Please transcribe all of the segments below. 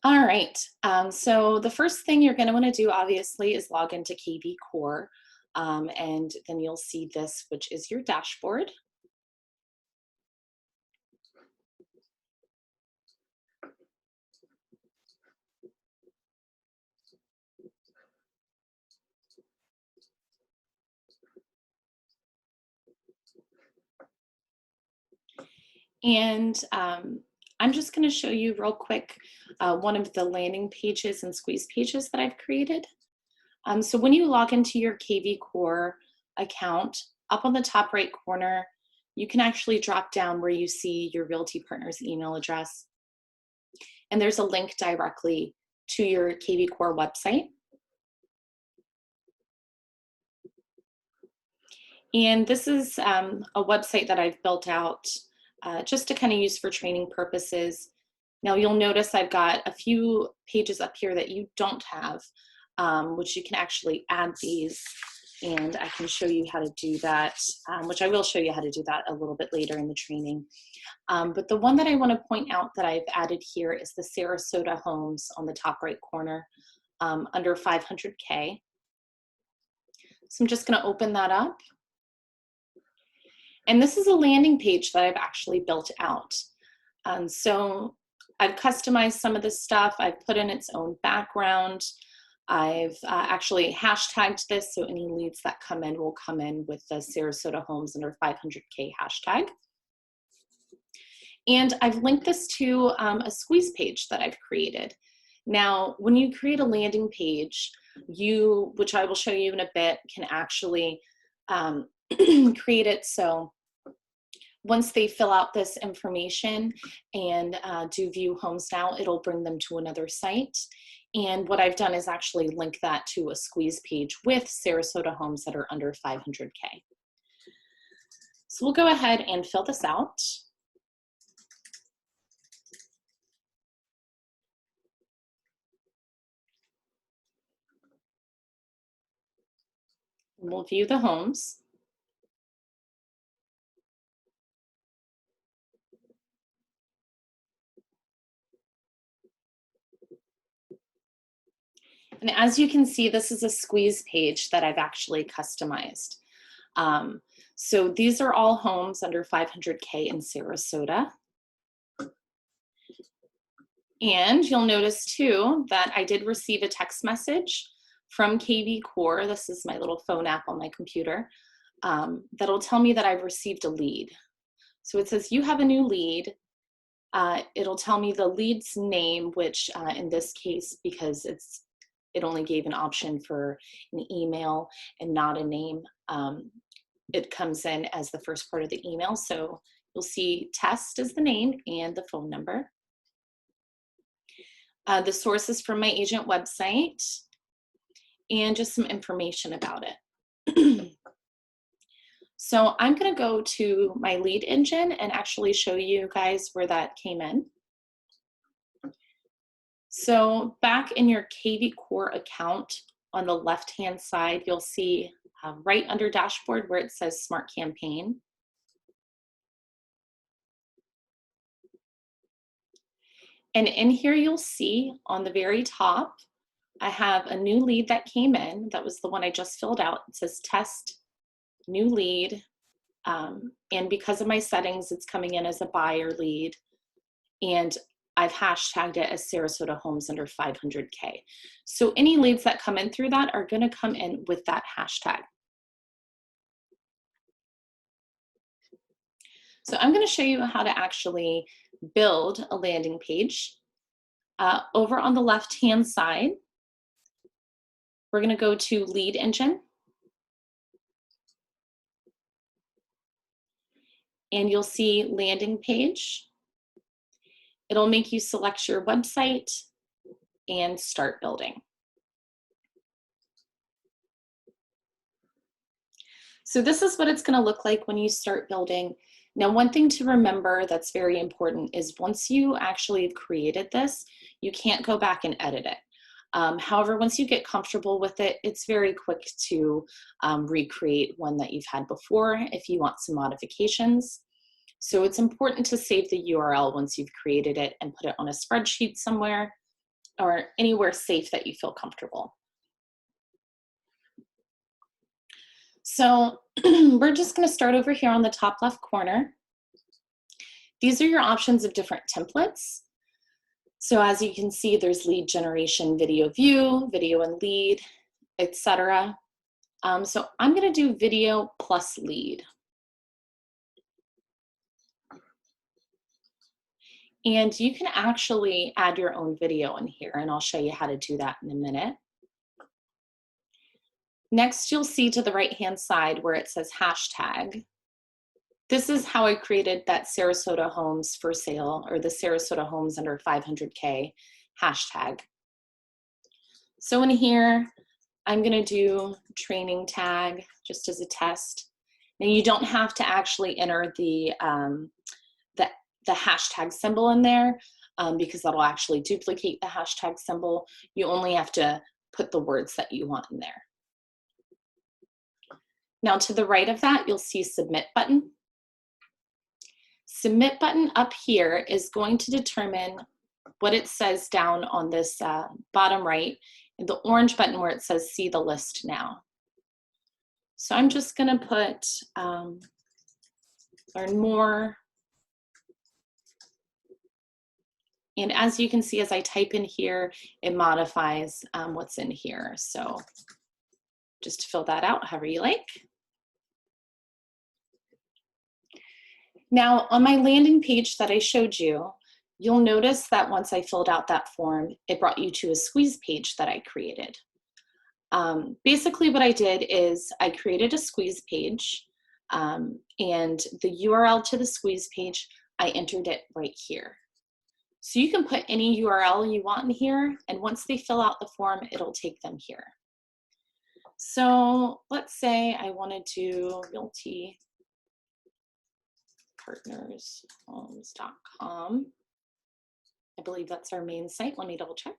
All right. So the first thing you're going to want to do, obviously, is log into KV Core, and then you'll see this, which is your dashboard. And I'm just going to show you real quick one of the landing pages and squeeze pages that I've created. So when you log into your KV Core account, up on the top right corner, you can actually drop down where you see your Realty Partners email address. And there's a link directly to your KV Core website. And this is a website that I've built out just to kind of use for training purposes. Now you'll notice I've got a few pages up here that you don't have, which you can actually add these, and I can show you how to do that, which I will show you how to do that a little bit later in the training. But the one that I want to point out that I've added here is the Sarasota homes on the top right corner under 500K. So I'm just going to open that up. And this is a landing page that I've actually built out. So I've customized some of this stuff. I've put in its own background. I've actually hashtagged this, so any leads that come in will come in with the Sarasota Homes under 500K hashtag. And I've linked this to a squeeze page that I've created. Now, when you create a landing page, you, which I will show you in a bit, can actually create it so once they fill out this information and do view homes now, it'll bring them to another site. And what I've done is actually link that to a squeeze page with Sarasota homes that are under 500K. So we'll go ahead and fill this out. And we'll view the homes. And as you can see, this is a squeeze page that I've actually customized. So these are all homes under 500K in Sarasota. And you'll notice too that I did receive a text message from KV Core. This is my little phone app on my computer. That'll tell me that I've received a lead. So it says you have a new lead. It'll tell me the lead's name, which in this case, because it only gave an option for an email and not a name, it comes in as the first part of the email. So you'll see test is the name and the phone number. The source is from my agent website and just some information about it. So I'm going to go to my lead engine and actually show you guys where that came in. So back in your KV Core account on the left-hand side, you'll see right under dashboard where it says Smart Campaign. And in here you'll see on the very top, I have a new lead that came in. That was the one I just filled out. It says test new lead. And because of my settings, it's coming in as a buyer lead. And I've hashtagged it as Sarasota Homes under 500K. So any leads that come in through that are going to come in with that hashtag. So I'm going to show you how to actually build a landing page. Over on the left-hand side, we're going to go to Lead Engine. And you'll see Landing Page. It'll make you select your website and start building. So this is what it's going to look like when you start building. Now, one thing to remember that's very important is once you actually have created this, you can't go back and edit it. However, once you get comfortable with it, it's very quick to recreate one that you've had before if you want some modifications. So it's important to save the URL once you've created it and put it on a spreadsheet somewhere. or anywhere safe that you feel comfortable. So we're just going to start over here on the top left corner. These are your options of different templates. So as you can see, there's lead generation, video view, video and lead, etc. So I'm going to do video plus lead. And you can actually add your own video in here, and I'll show you how to do that in a minute. Next, you'll see to the right-hand side where it says hashtag. This is how I created that Sarasota homes for sale, or the Sarasota homes under 500K hashtag. So in here, I'm gonna do training tag just as a test. Now you don't have to actually enter the hashtag symbol in there because that'll actually duplicate the hashtag symbol. You only have to put the words that you want in there. Now to the right of that, you'll see submit button. Submit button up here is going to determine what it says down on this bottom right, and the orange button where it says see the list now. So I'm just gonna put learn more. And as you can see, as I type in here, it modifies what's in here. So just fill that out however you like. Now on my landing page that I showed you, you'll notice that once I filled out that form, it brought you to a squeeze page that I created. Basically what I did is I created a squeeze page and the URL to the squeeze page, I entered it right here. So you can put any URL you want in here, and once they fill out the form, it'll take them here. So let's say I want to do realtypartnershomes.com. I believe that's our main site. Let me double check.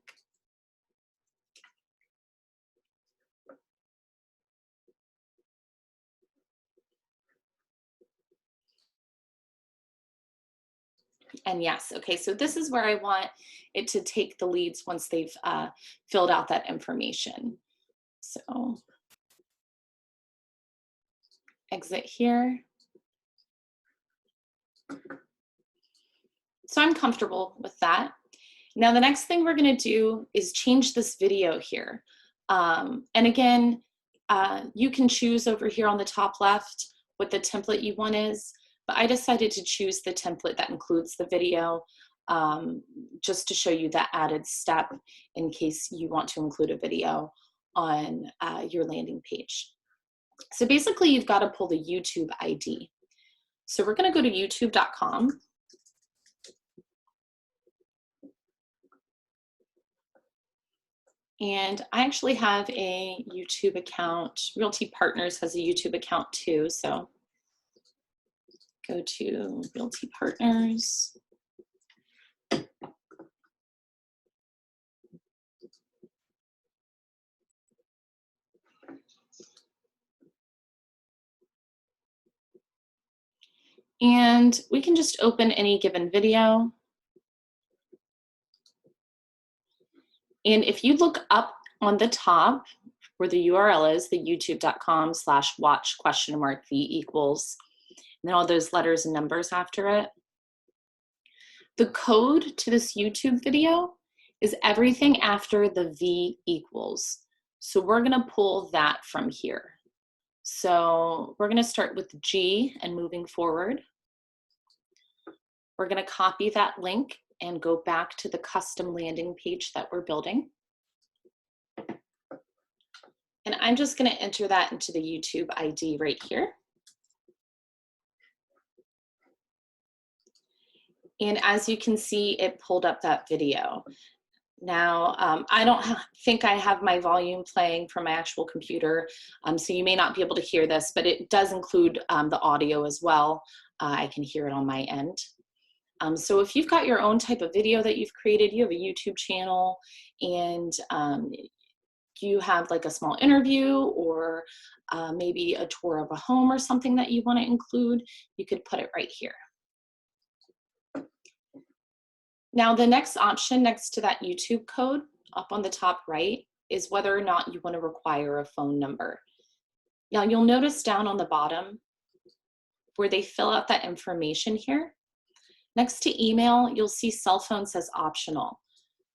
And yes, okay, so this is where I want it to take the leads once they've filled out that information. So exit here. So I'm comfortable with that. Now the next thing we're gonna do is change this video here. And again, you can choose over here on the top left what the template you want is, but I decided to choose the template that includes the video just to show you that added step in case you want to include a video on your landing page. So basically you've got to pull the YouTube ID. So we're going to go to youtube.com. And I actually have a YouTube account. Realty Partners has a YouTube account too. So go to Realty Partners. And we can just open any given video. And if you look up on the top where the URL is, the youtube.com/watch?v equals, and then all those letters and numbers after it. The code to this YouTube video is everything after the V equals. So we're gonna pull that from here. So we're gonna start with G and moving forward. We're gonna copy that link and go back to the custom landing page that we're building. And I'm just gonna enter that into the YouTube ID right here. And as you can see, it pulled up that video. Now, I don't think I have my volume playing from my actual computer, so you may not be able to hear this, but it does include the audio as well. I can hear it on my end. So if you've got your own type of video that you've created, you have a YouTube channel, and you have like a small interview or maybe a tour of a home or something that you want to include, you could put it right here. Now, the next option next to that YouTube code up on the top right is whether or not you want to require a phone number. Now, you'll notice down on the bottom where they fill out that information here. Next to email, you'll see cell phone says optional.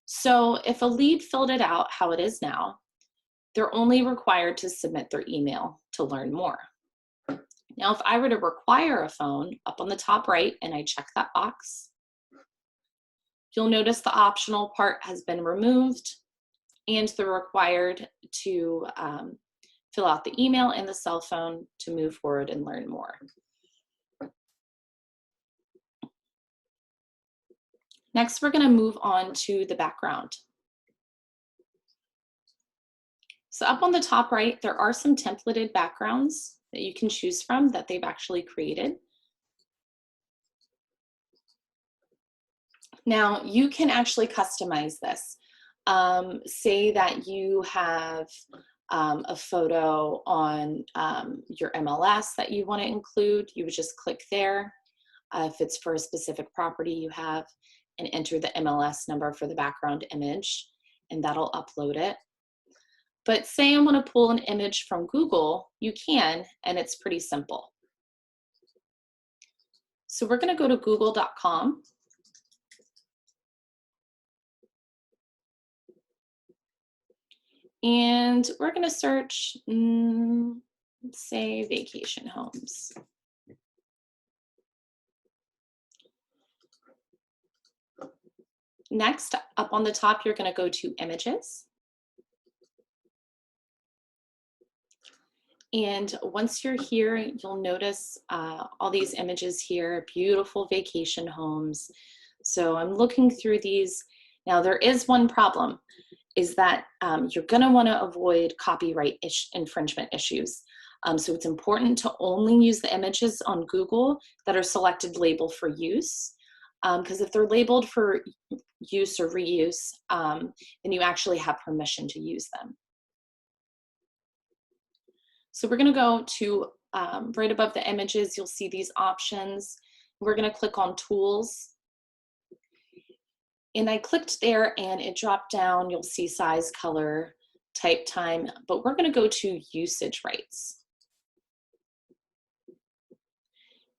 So if a lead filled it out how it is now, they're only required to submit their email to learn more. Now, if I were to require a phone up on the top right and I check that box, you'll notice the optional part has been removed and they're required to fill out the email and the cell phone to move forward and learn more. Next, we're going to move on to the background. So up on the top right, there are some templated backgrounds that you can choose from that they've actually created. Now, you can actually customize this. Say that you have a photo on your MLS that you want to include, you would just click there. If it's for a specific property you have, and enter the MLS number for the background image, and that'll upload it. But say I want to pull an image from Google, you can, and it's pretty simple. So we're going to go to google.com. And we're going to search, let's say, vacation homes. Next, up on the top, you're going to go to images. And once you're here, you'll notice all these images here, beautiful vacation homes. So I'm looking through these. Now, there is one problem, is that you're going to want to avoid copyright infringement issues. So it's important to only use the images on Google that are selected label for use. Because if they're labeled for use or reuse, then you actually have permission to use them. So we're going to go to right above the images, you'll see these options. We're going to click on Tools. And I clicked there and it dropped down. You'll see size, color, type time, but we're going to go to usage rights.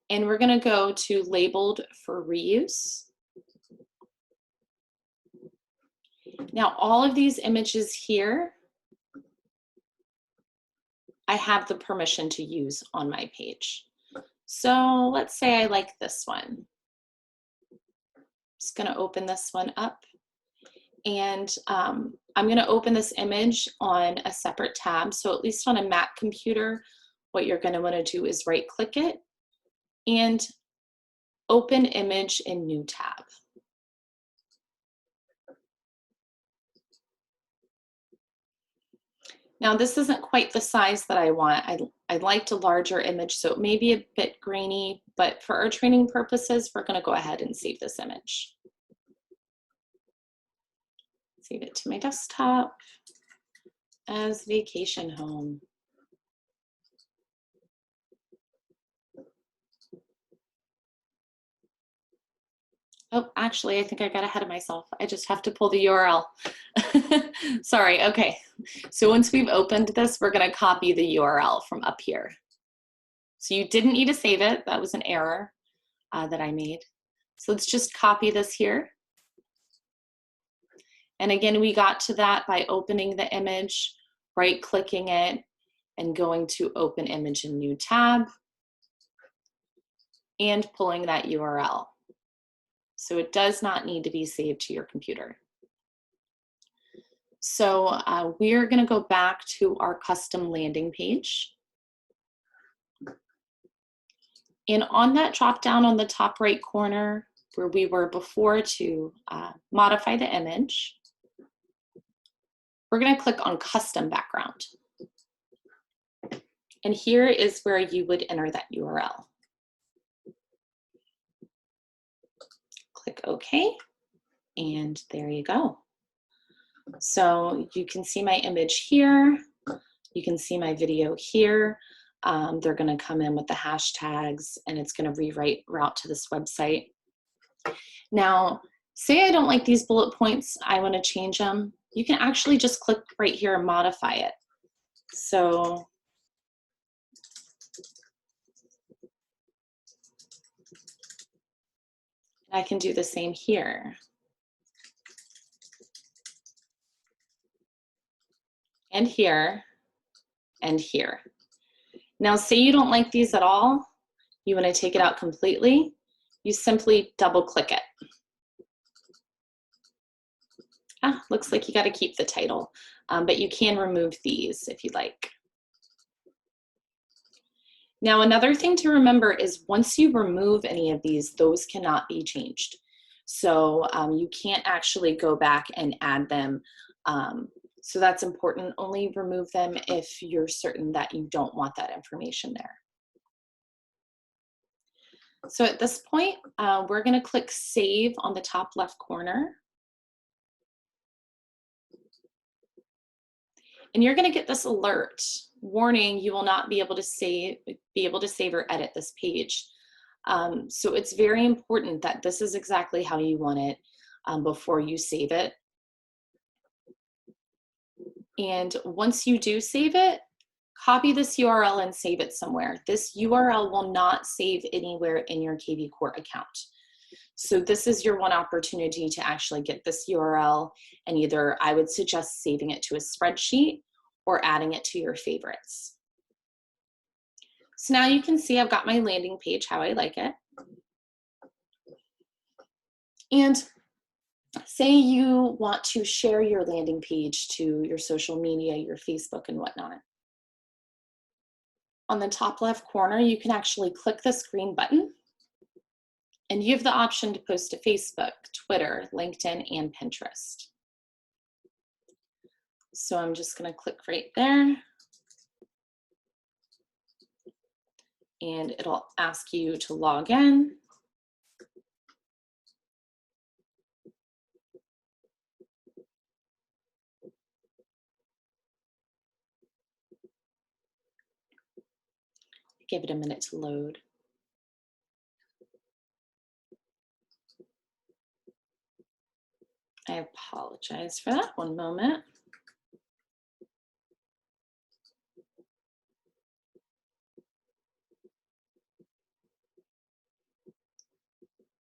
And we're going to go to labeled for reuse. Now, all of these images here, I have the permission to use on my page. So let's say I like this one. Just going to open this one up. And I'm going to open this image on a separate tab. So at least on a Mac computer, what you're going to want to do is right click it and open image in new tab. Now this isn't quite the size that I want. I liked a larger image, so it may be a bit grainy, but for our training purposes, we're going to go ahead and save this image. Save it to my desktop as vacation home. Oh, actually, I think I got ahead of myself. I just have to pull the URL. Sorry, okay. So once we've opened this, we're gonna copy the URL from up here. So you didn't need to save it. That was an error that I made. So let's just copy this here. And again, we got to that by opening the image, right-clicking it, and going to Open Image in New Tab, and pulling that URL. So it does not need to be saved to your computer. So we're going to go back to our custom landing page. And on that drop down on the top right corner where we were before to modify the image, we're going to click on Custom Background. And here is where you would enter that URL. Click OK, and there you go. So you can see my image here. You can see my video here. They're going to come in with the hashtags, and it's going to route to this website. Now, Say I don't like these bullet points, I want to change them. You can actually just click right here and modify it. So I can do the same here. And here, and here. Now, say you don't like these at all, you want to take it out completely, you simply double click it. Looks like you got to keep the title, but you can remove these if you'd like. Now, another thing to remember is once you remove any of these, those cannot be changed. So you can't actually go back and add them. So that's important. Only remove them if you're certain that you don't want that information there. So at this point, we're going to click Save on the top left corner. And you're going to get this alert warning: you will not be able to save or edit this page. So it's very important that this is exactly how you want it before you save it. And once you do save it, copy this URL and save it somewhere. This URL will not save anywhere in your KV Core account. So this is your one opportunity to actually get this URL, and either I would suggest saving it to a spreadsheet or adding it to your favorites. So now you can see I've got my landing page how I like it. And say you want to share your landing page to your social media, your Facebook and whatnot. On the top left corner, you can actually click this green button, and you have the option to post to Facebook, Twitter, LinkedIn, and Pinterest. So I'm just going to click right there, and it'll ask you to log in. Give it a minute to load. I apologize for that. One moment.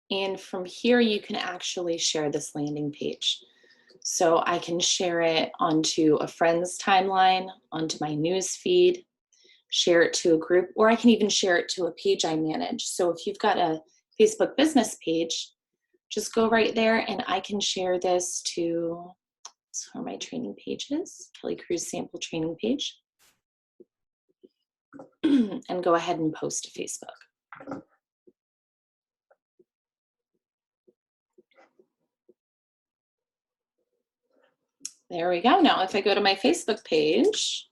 And from here, you can actually share this landing page. So I can share it onto a friend's timeline, onto my news feed, share it to a group, or I can even share it to a page I manage. So if you've got a Facebook business page, just go right there and I can share this to, so are my training pages, Kelly Cruz sample training page, and go ahead and post to Facebook. There we go. Now, if I go to my Facebook page,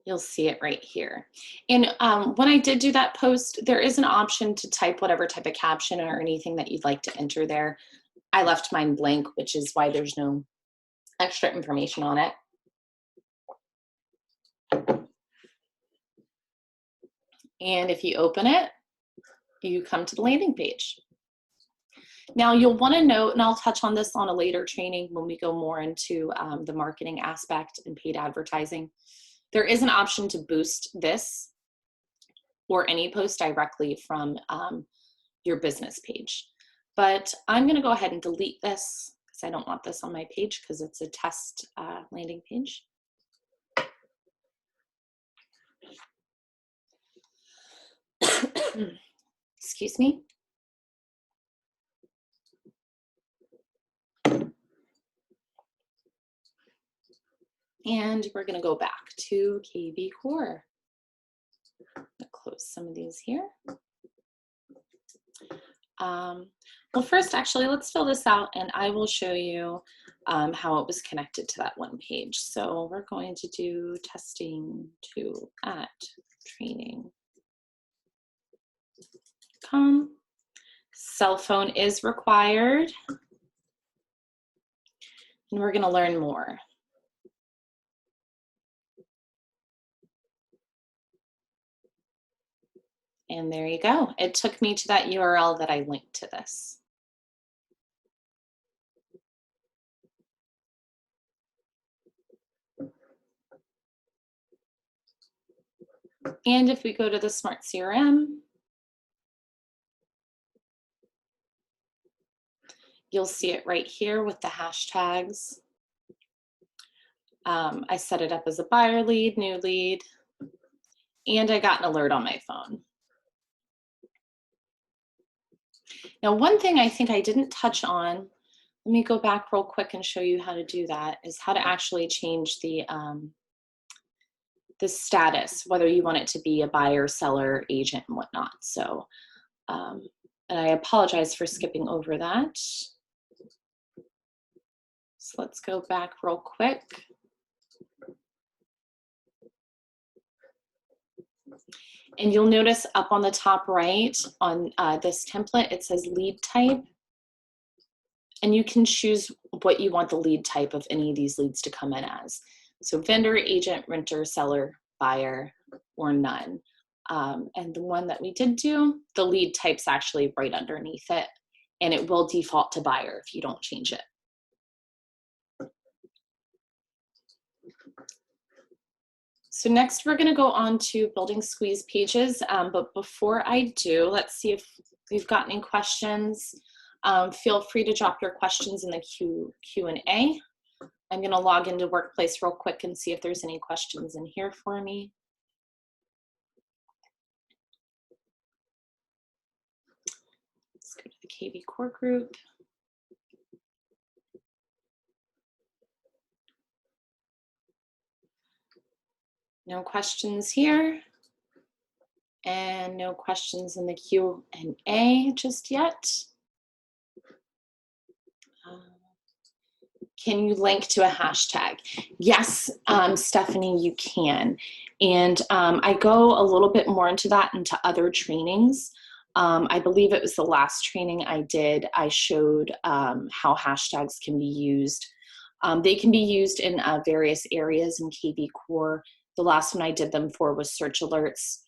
you'll see it right here. And when I did do that post, there is an option to type whatever type of caption or anything that you'd like to enter there. I left mine blank, which is why there's no extra information on it. And if you open it, you come to the landing page. Now you'll want to note, and I'll touch on this on a later training when we go more into the marketing aspect and paid advertising. There is an option to boost this or any post directly from your business page. But I'm going to go ahead and delete this because I don't want this on my page because it's a test landing page. Excuse me. And we're going to go back to KV Core. Close some of these here. Well, first, actually, let's fill this out and I will show you how it was connected to that one page. So we're going to do testing 2 at training.com. Cell phone is required. And we're going to learn more. And there you go. It took me to that URL that I linked to this. And if we go to the Smart CRM, you'll see it right here with the hashtags. I set it up as a buyer lead, new lead, and I got an alert on my phone. Now, one thing I think I didn't touch on, let me go back real quick and show you how to do that, is how to actually change the status, whether you want it to be a buyer, seller, agent, and whatnot. So, and I apologize for skipping over that. So let's go back real quick. And you'll notice up on the top right on this template, it says lead type. And you can choose what you want the lead type of any of these leads to come in as. So vendor, agent, renter, seller, buyer, or none. And the one that we did do, the lead type's actually right underneath it, and it will default to buyer if you don't change it. So next we're going to go on to building squeeze pages, but before I do, let's see if we've got any questions. Feel free to drop your questions in the Q&A. I'm going to log into Workplace real quick and see if there's any questions in here for me. Let's go to the KV core group. No questions here. And no questions in the Q&A just yet. Can you link to a hashtag? Yes, Stephanie, you can. And I go a little bit more into that into other trainings. I believe it was the last training I did. I showed how hashtags can be used. They can be used in various areas in KV Core. The last one I did them for was search alerts.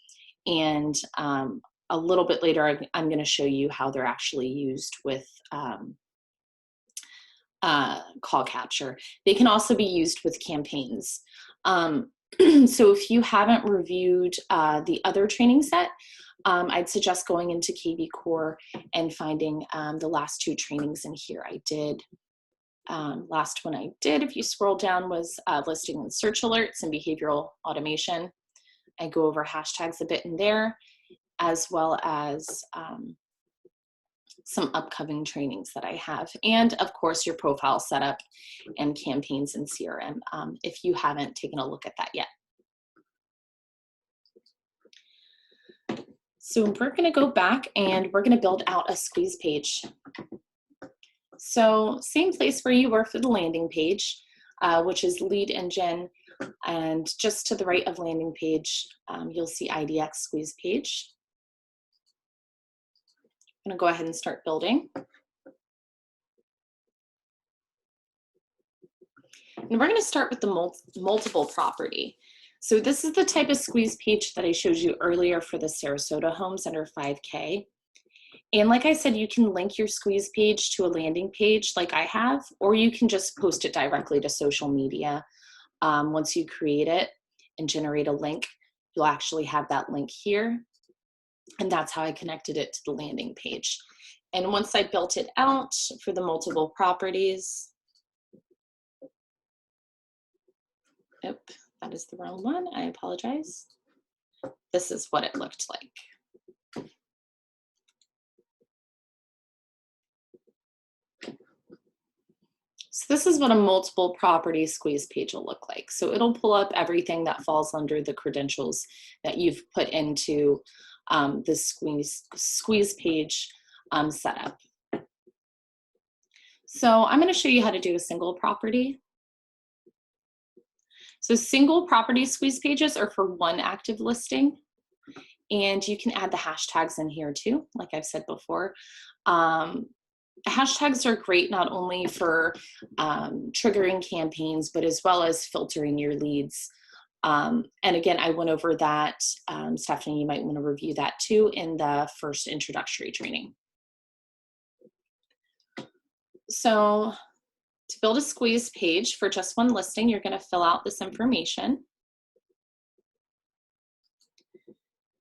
And a little bit later, I'm going to show you how they're actually used with call capture. They can also be used with campaigns. So if you haven't reviewed the other training set, I'd suggest going into KV Core and finding the last two trainings in here. I did. Last one I did, if you scroll down, was listing and search alerts and behavioral automation. I go over hashtags a bit in there, as well as some upcoming trainings that I have. And of course, your profile setup and campaigns in CRM, if you haven't taken a look at that yet. So we're gonna go back and we're gonna build out a squeeze page. So same place where you were for the landing page, which is lead engine, and just to the right of landing page, you'll see IDX squeeze page. I'm gonna go ahead and start building. And we're gonna start with the multiple property. So this is the type of squeeze page that I showed you earlier for the Sarasota homes under 5K. And like I said, you can link your squeeze page to a landing page like I have, or you can just post it directly to social media. Once you create it and generate a link, you'll actually have that link here. And that's how I connected it to the landing page. And once I built it out for the multiple properties, that is the wrong one, I apologize. This is what it looked like. So this is what a multiple property squeeze page will look like. So it'll pull up everything that falls under the credentials that you've put into this squeeze page setup. So I'm going to show you how to do a single property. So single property squeeze pages are for one active listing. And you can add the hashtags in here too, like I've said before. Hashtags are great not only for triggering campaigns, but as well as filtering your leads. And again, I went over that. Stephanie, you might want to review that too in the first introductory training. So to build a squeeze page for just one listing, you're going to fill out this information.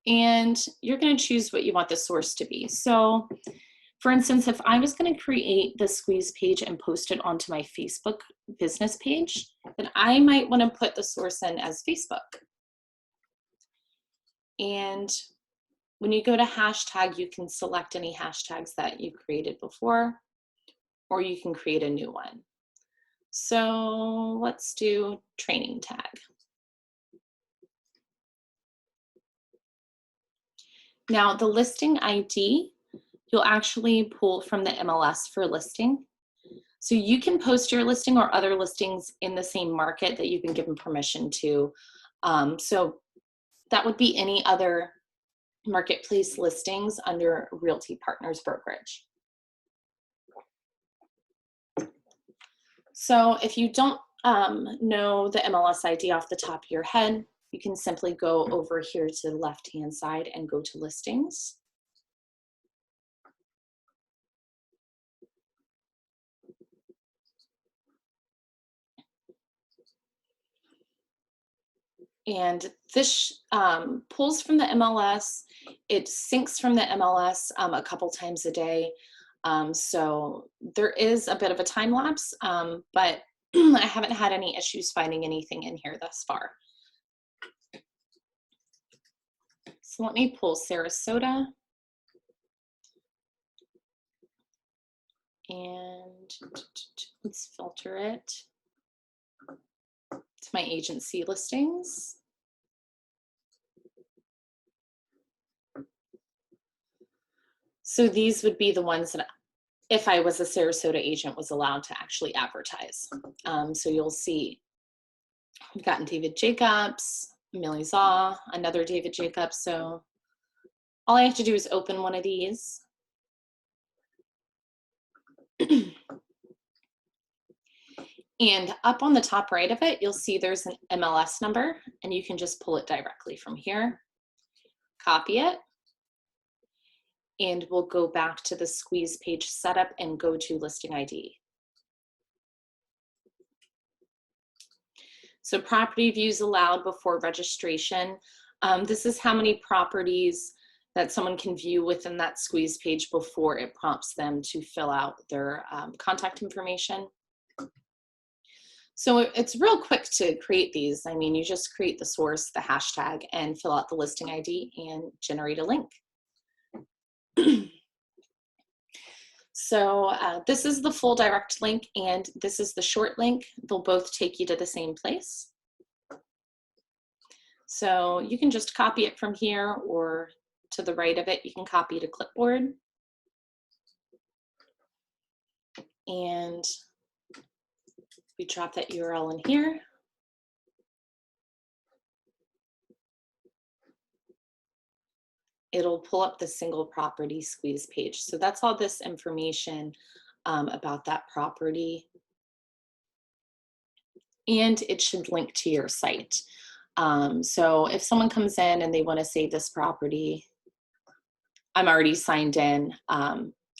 And you're going to choose what you want the source to be. So for instance, if I was going to create the squeeze page and post it onto my Facebook business page, then I might want to put the source in as Facebook. And when you go to hashtag, you can select any hashtags that you created before, or you can create a new one. So let's do training tag. Now the listing ID, you'll actually pull from the MLS for listing. So you can post your listing or other listings in the same market that you've been given permission to. So that would be any other marketplace listings under Realty Partners Brokerage. So if you don't know the MLS ID off the top of your head, you can simply go over here to the left-hand side and go to listings. And this pulls from the MLS. It syncs from the MLS a couple times a day. So there is a bit of a time lapse, but I haven't had any issues finding anything in here thus far. So let me pull Sarasota. And let's filter it to my agency listings. So these would be the ones that, if I was a Sarasota agent, was allowed to actually advertise. So you'll see we've gotten David Jacobs, Millie Zaw, another David Jacobs. So all I have to do is open one of these. And up on the top right of it, you'll see there's an MLS number, and you can just pull it directly from here, copy it, and we'll go back to the squeeze page setup and go to listing ID. So property views allowed before registration. This is how many properties that someone can view within that squeeze page before it prompts them to fill out their contact information. So it's real quick to create these. I mean, you just create the source, the hashtag, and fill out the listing ID and generate a link. So this is the full direct link, and this is the short link. They'll both take you to the same place. So you can just copy it from here, or to the right of it, you can copy to clipboard. And we drop that URL in here. It'll pull up the single property squeeze page. So that's all this information about that property. And it should link to your site. So if someone comes in and they want to save this property, I'm already signed in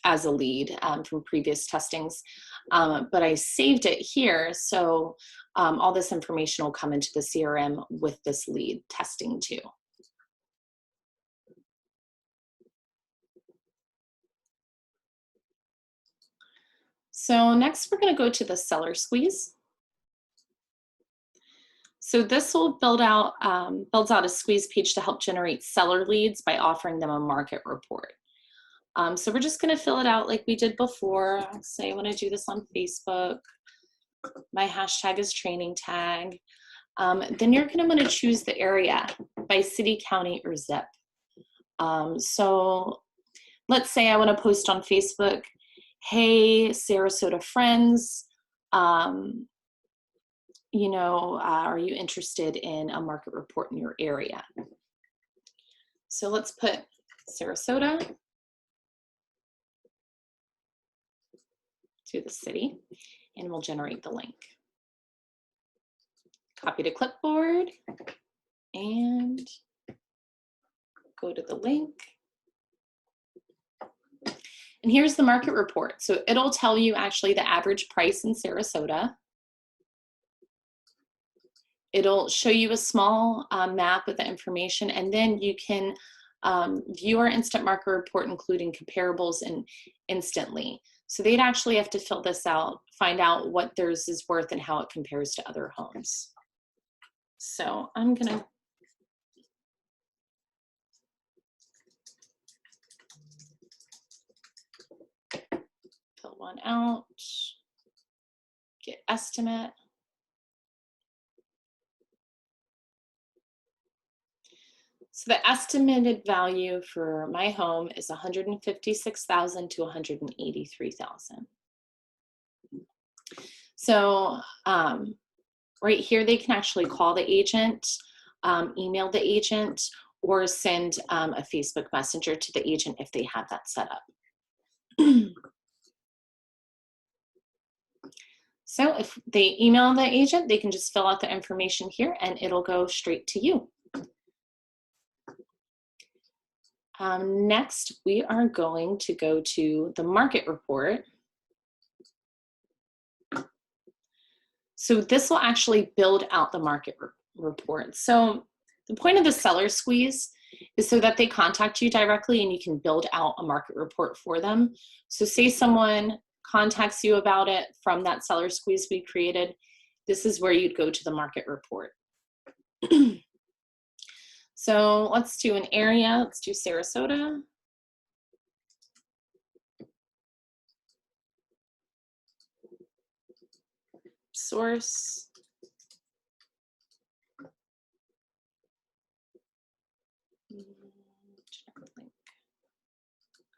as a lead from previous testings, but I saved it here. So all this information will come into the CRM with this lead testing too. So next we're going to go to the seller squeeze. So this will builds out a squeeze page to help generate seller leads by offering them a market report. So we're just going to fill it out like we did before. I'll say I want to do this on Facebook. My hashtag is training tag. Then you're going to want to choose the area by city, county, or zip. So let's say I want to post on Facebook, hey, Sarasota friends, you know, are you interested in a market report in your area? So let's put Sarasota. to the city, and we'll generate the link. Copy to clipboard and go to the link. And here's the market report. So it'll tell you actually the average price in Sarasota. It'll show you a small map with the information, and then you can view our instant market report, including comparables and instantly. So they'd actually have to fill this out, find out what theirs is worth and how it compares to other homes. So I'm gonna fill one out, get estimate. So the estimated value for my home is $156,000 to $183,000. So right here, they can actually call the agent, email the agent, or send a Facebook Messenger to the agent if they have that set up. So if they email the agent, they can just fill out the information here and it'll go straight to you. Next, we are going to go to the market report. So this will actually build out the market report. So the point of the seller squeeze is so that they contact you directly and you can build out a market report for them. So say someone contacts you about it from that seller squeeze we created, this is where you'd go to the market report. So let's do an area, let's do Sarasota. Source. Link.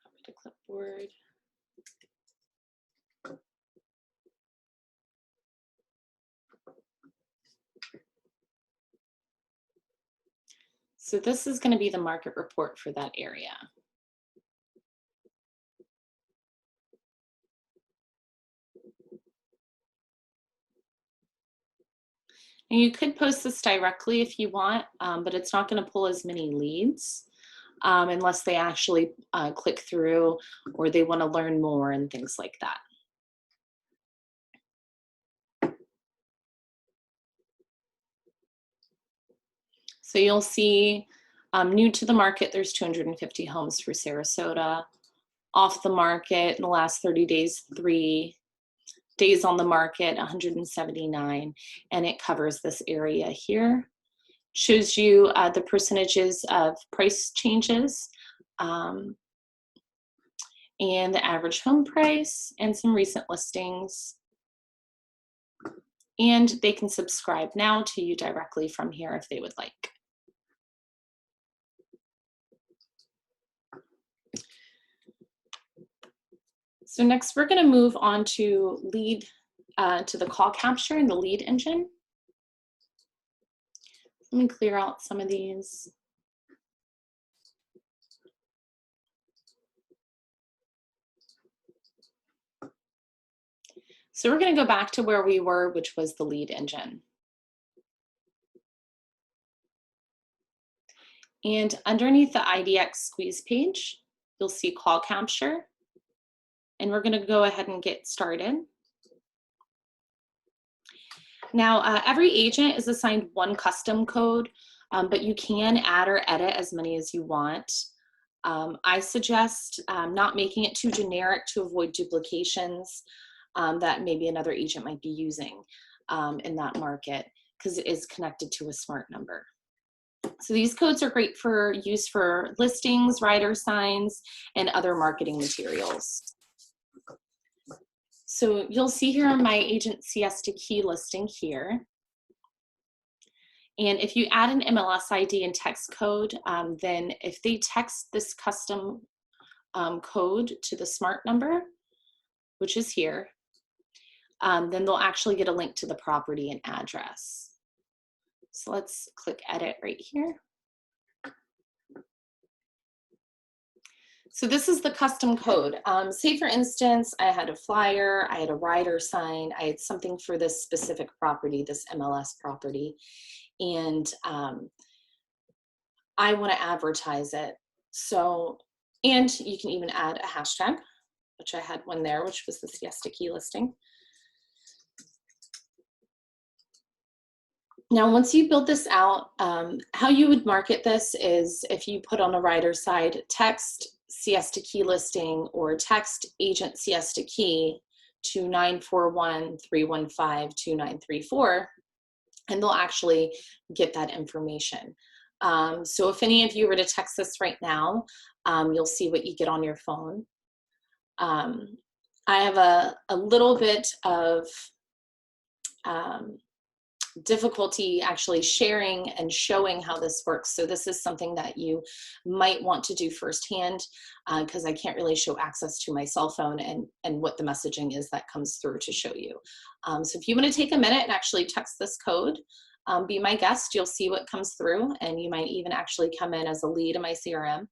Copy to clipboard. So this is going to be the market report for that area. And you could post this directly if you want, but it's not going to pull as many leads unless they actually click through or they want to learn more and things like that. So you'll see new to the market, there's 250 homes for Sarasota. Off the market in the last 30 days, 3 days on the market, 179, and it covers this area here. Shows you the percentages of price changes and the average home price and some recent listings. And they can subscribe now to you directly from here if they would like. So next we're going to move on to the call capture and the lead engine. Let me clear out some of these. So we're going to go back to where we were, which was the lead engine. And underneath the IDX squeeze page, you'll see call capture. And we're going to go ahead and get started. Now, every agent is assigned one custom code, but you can add or edit as many as you want. I suggest not making it too generic to avoid duplications that maybe another agent might be using in that market because it is connected to a smart number. So these codes are great for use for listings, rider signs, and other marketing materials. So you'll see here my agent Siesta Key listing here. And if you add an MLS ID and text code, then if they text this custom code to the smart number, which is here, then they'll actually get a link to the property and address. So let's click edit right here. So this is the custom code. Say for instance, I had a flyer, I had a rider sign, I had something for this specific property, this MLS property, and I want to advertise it. So, and you can even add a hashtag, which I had one there, which was the Siesta Key listing. Now, once you build this out, how you would market this is if you put on the rider side, text Siesta Key listing or text agent Siesta Key to 941-315-2934, and they'll actually get that information. So if any of you were to text this right now, you'll see what you get on your phone. I have a little bit of difficulty actually sharing and showing how this works. So this is something that you might want to do firsthand because I can't really show access to my cell phone and what the messaging is that comes through to show you. So if you want to take a minute and actually text this code, be my guest, you'll see what comes through, and you might even actually come in as a lead in my CRM.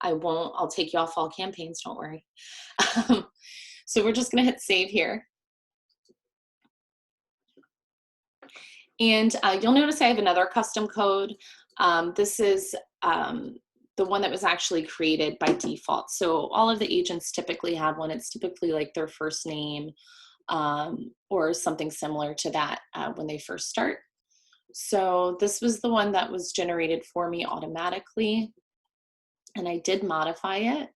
I'll take you off all campaigns, don't worry. So we're just gonna hit save here. And you'll notice I have another custom code. This is the one that was actually created by default. So all of the agents typically have one. It's typically like their first name or something similar to that when they first start. So this was the one that was generated for me automatically, and I did modify it.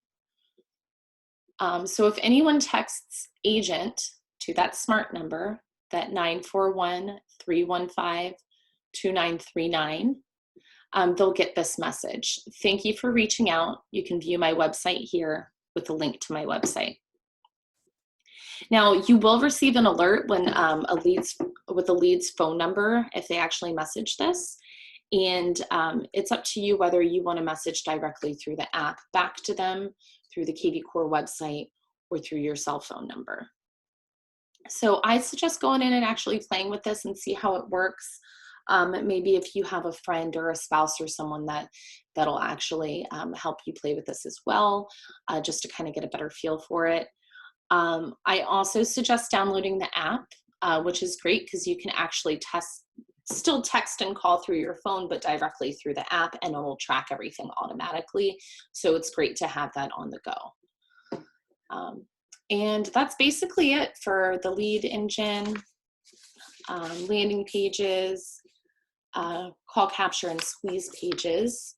So if anyone texts agent to that smart number, that 941-315-2939, they'll get this message. Thank you for reaching out. You can view my website here with a link to my website. Now, you will receive an alert when with a lead's phone number if they actually message this. And it's up to you whether you want to message directly through the app back to them, through the KV Core website, or through your cell phone number. So I suggest going in and actually playing with this and see how it works. Maybe if you have a friend or a spouse or someone that'll actually help you play with this as well, just to kind of get a better feel for it. I also suggest downloading the app, which is great because you can actually still text and call through your phone, but directly through the app, and it will track everything automatically. So it's great to have that on the go. And that's basically it for the lead engine, landing pages, call capture and squeeze pages.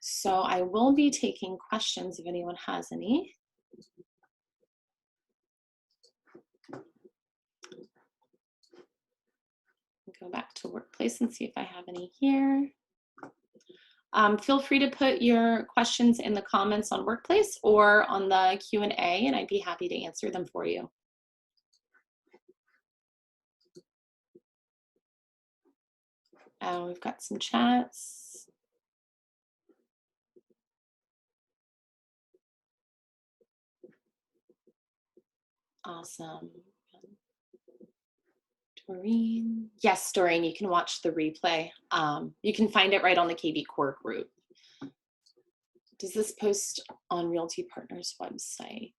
So I will be taking questions if anyone has any. Go back to Workplace and see if I have any here. Feel free to put your questions in the comments on Workplace or on the Q&A, and I'd be happy to answer them for you. We've got some chats. Awesome. Doreen. Yes, Doreen, you can watch the replay. You can find it right on the KV Core group. Does this post on Realty Partners website?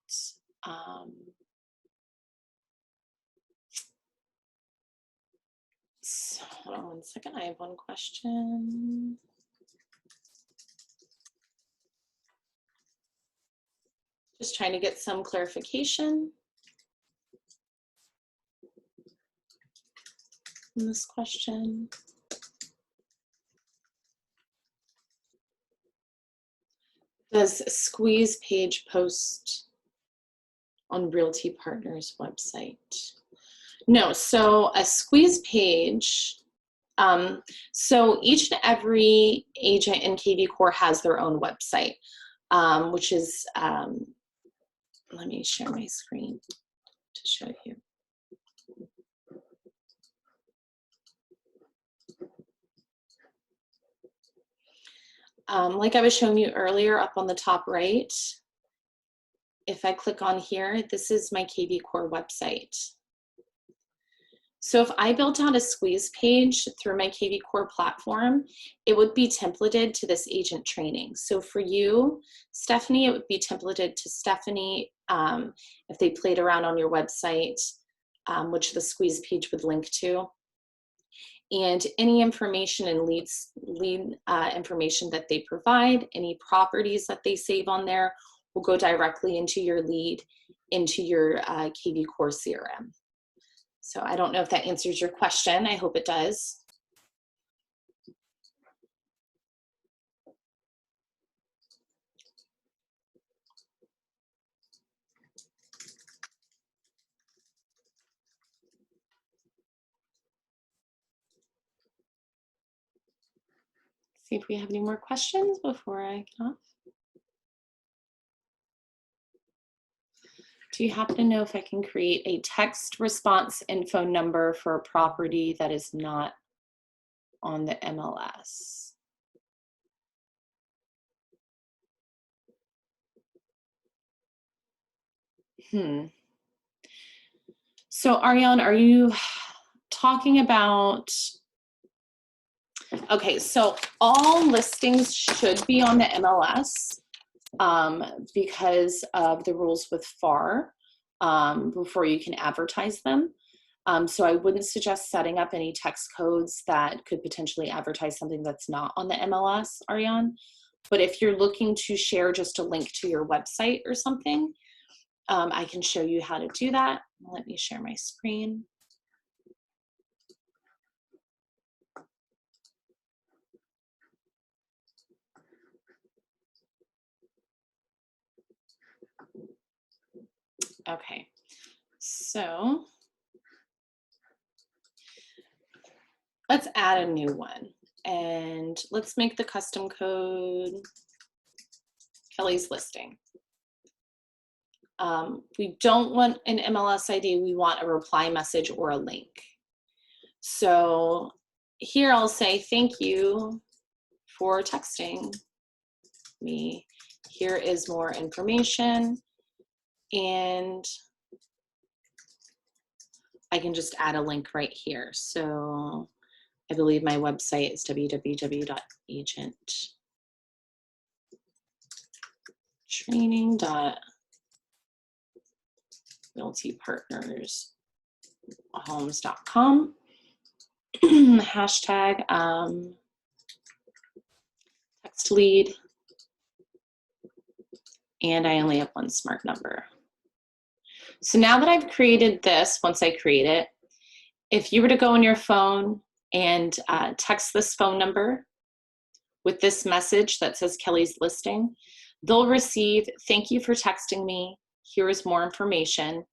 So, hold on one second, I have one question. Just trying to get some clarification on this question. Does squeeze page post on Realty Partners website? No, so a squeeze page, so each and every agent in KV Core has their own website, which is, let me share my screen to show you. Like I was showing you earlier up on the top right, if I click on here, this is my KV Core website. So if I built out a squeeze page through my KV Core platform, it would be templated to this agent training. So for you, Stephanie, it would be templated to Stephanie if they played around on your website, which the squeeze page would link to. And any information and lead information that they provide, any properties that they save on there will go directly into your lead, into your KV Core CRM. So I don't know if that answers your question. I hope it does. See if we have any more questions before I get off. Do you happen to know if I can create a text response and phone number for a property that is not on the MLS? So Ariane, are you talking about, okay, so all listings should be on the MLS because of the rules with FAR before you can advertise them. So I wouldn't suggest setting up any text codes that could potentially advertise something that's not on the MLS, Ariane. But if you're looking to share just a link to your website or something, I can show you how to do that. Let me share my screen. Okay, so let's add a new one and let's make the custom code Kelly's listing. We don't want an MLS ID, we want a reply message or a link. So here I'll say, thank you for texting me. Here is more information. And I can just add a link right here. So I believe my website is www.agenttraining.realtypartnershomes.com. Hashtag text lead. And I only have one smart number. So now that I've created this, once I create it, if you were to go on your phone and text this phone number with this message that says Kelly's listing, they'll receive, thank you for texting me, here is more information,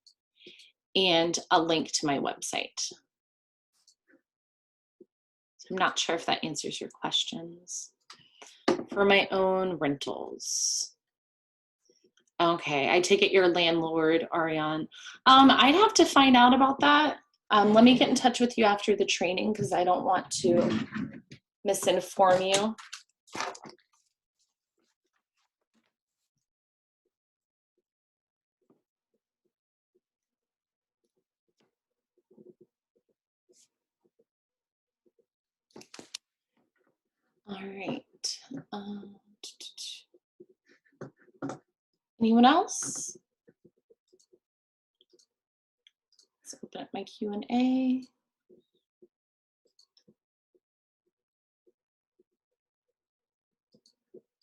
and a link to my website. So I'm not sure if that answers your questions. For my own rentals. Okay, I take it you're a landlord, Ariane. I'd have to find out about that. Let me get in touch with you after the training because I don't want to misinform you. All right. Anyone else? Let's open up my Q&A.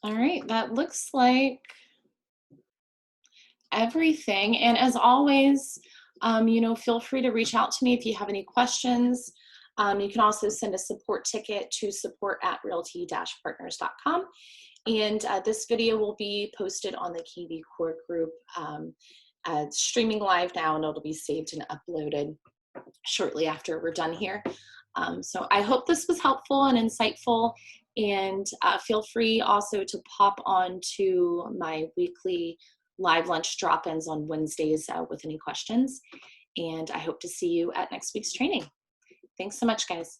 All right, that looks like everything. And as always, you know, feel free to reach out to me if you have any questions. You can also send a support ticket to support@realty-partners.com. And this video will be posted on the KV Core group, streaming live now, and it'll be saved and uploaded shortly after we're done here. So I hope this was helpful and insightful, and feel free also to pop on to my weekly live lunch drop-ins on Wednesdays with any questions. And I hope to see you at next week's training. Thanks so much, guys.